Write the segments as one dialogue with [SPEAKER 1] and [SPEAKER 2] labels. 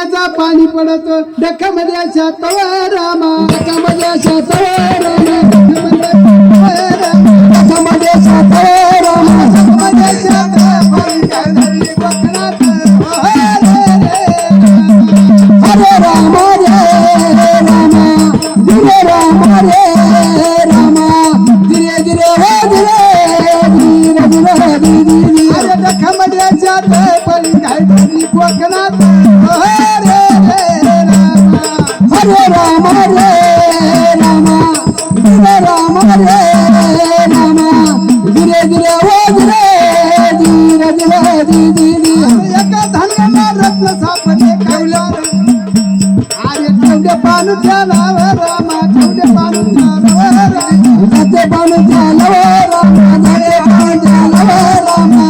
[SPEAKER 1] डोक्याचा पाणी पडत डोक्यामध्ये अशा तवा रामा डोक्यामध्ये अशा तवा रामा डोक्यामध्ये अशा तवा रामा डोक्यामध्ये अशा तवा हरे राम रे रामा धीरे राम रे रामा धीरे धीरे हो धीरे धीरे धीरे धीरे अरे डोक्यामध्ये अशा पाणी काय तरी कोकणात हरे राम रे रामा धीरे राम रे रामा धीरे धीरे हो धीरे धीरे धीरे धीरे एका धन्याला रत्न सापडले ठेवल्या अरे ठेवले पानू त्याला रामा ठेवले पानू त्याला जाते पानू त्याला रामा जाते पानू त्याला रामा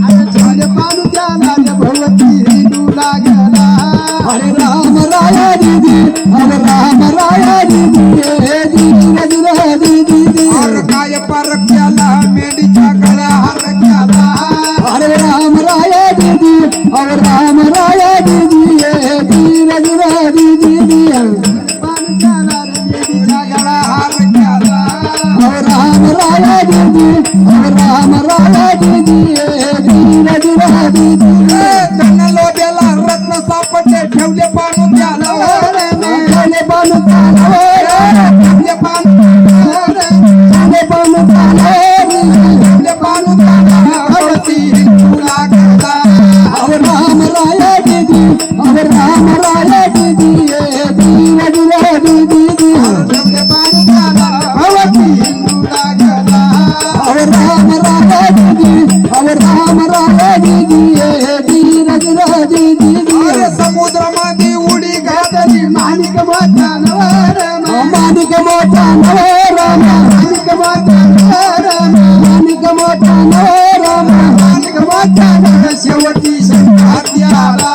[SPEAKER 1] अरे ठेवले पानू त्याला भगवती हिंदू लागला हरे राम राया दीदी हरे राम राया दीदी धीरे धीरे दीदी और काय पर केला मेंढीच्या गळ्या हार केला हरे राम राया दीदी हरे राम राया दीदी धीरे धीरे दीदी पान केला मेंढीच्या गळ्या हार केला हरे राम राया दीदी हरे राम राया दीदी धीरे धीरे दीदी कन्नलो बेला रत्न सापडले ठेवले पानू त्याला ठेवले पानू त्याला ठेवले पानू ठेवले पानू त्याला ठेवले पानू त्याला भगवती हिंदू लागला हरे राम राया दीदी हरे राम राया दीदी धीरे धीरे दीदी ठेवले पानू त्याला भगवती हिंदू लागला हरे राम राया दीदी हरे राम राया दीदी धीरे धीरे दीदी समुद्रामध्ये उडी घातली माणिक मोठा नवरामा माणिक मोठा नवरामा माणिक मोठा नवरामा माणिक मोठा नवरामा माणिक मोठा शेवटी शंकाती आला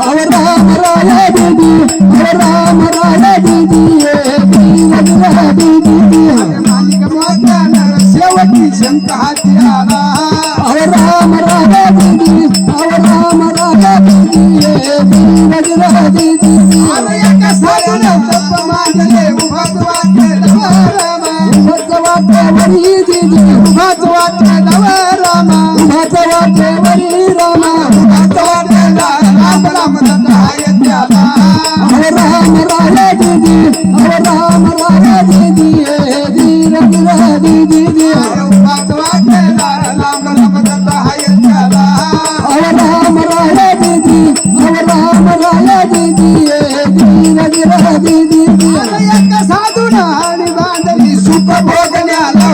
[SPEAKER 1] हरे राम राया दीदी हरे राम राया दीदी धीरे धीरे दीदी माणिक मोठा शेवटी शंकाती आला हरे राम राया दीदी हरे राम राया दीदी धीरे धीरे दीदी अरे एका साधूने तप मांडले उभाच वाटे रामा उभाच वाटे वरी दीदी उभाच वाटे रामा उभाच वाटे वरी रामा उभाच वाटे राम राम दत्ताय त्याला हरे राम राया दीदी हरे राम राया दीदी धीरे धीरे दीदी उभाच वाटे राम राम दत्ताय त्याला हरे राम राया दीदी हरे राम राया दीदी धीरे धीरे दीदी एका साधूना आणि बांधली सुख भोगण्याला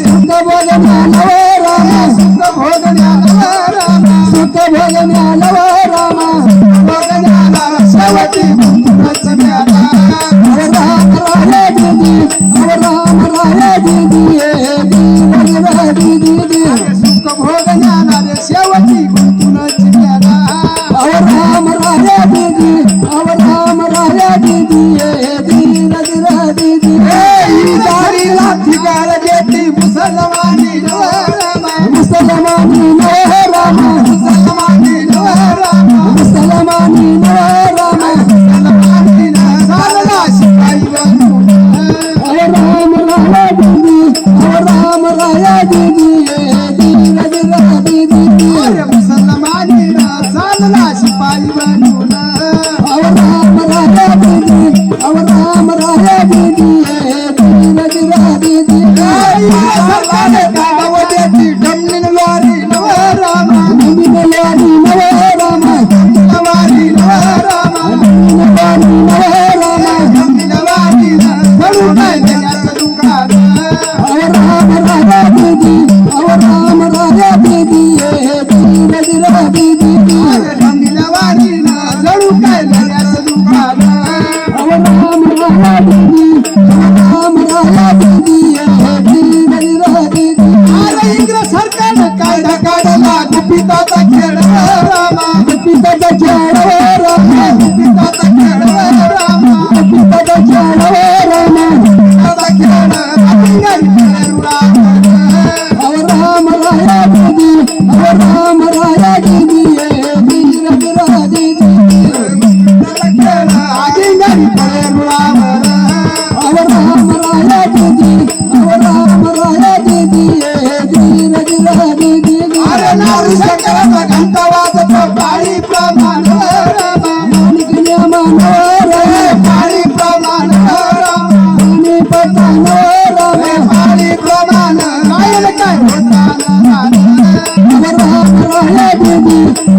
[SPEAKER 1] सुख भोगण्याला रामा सुख भोगण्याला रामा सुख भोगण्याला रामा भोगण्याला शेवटी मुक्तीच मिळाला हरे राम राया दीदी हरे राम राया दीदी धीरे धीरे दीदी सुख भोगण्याला शेवटी मुक्तीच मिळाला हरे राम राया दीदी हरे राम राया दीदी धीरे धीरे दीदी दारी लाठी गाळ देती मुसलमानी रामा मुसलमानी रामा मुसलमानी रामा मुसलमानी रामा मुसलमानी सारला शिपाई बनून हरे राम राया दीदी हरे राम राया दीदी धीरे धीरे दीदी मुसलमानी सारला शिपाई बनून हरे राम राया दीदी हरे राम राया दीदी धीरे धीरे दीदी सरकारने गाव देती डमनीन वारी रामा डमनीन वारी रामा डमनीन वारी रामा डमनीन वारी रामा डमनीन वारी करू काय देण्याचं दुकान हरे राम राया दीदी हरे राम राया दीदी धीरे धीरे दीदी डमनीन वारी जळू प्रमाण राहील काय होता राम राया दीदी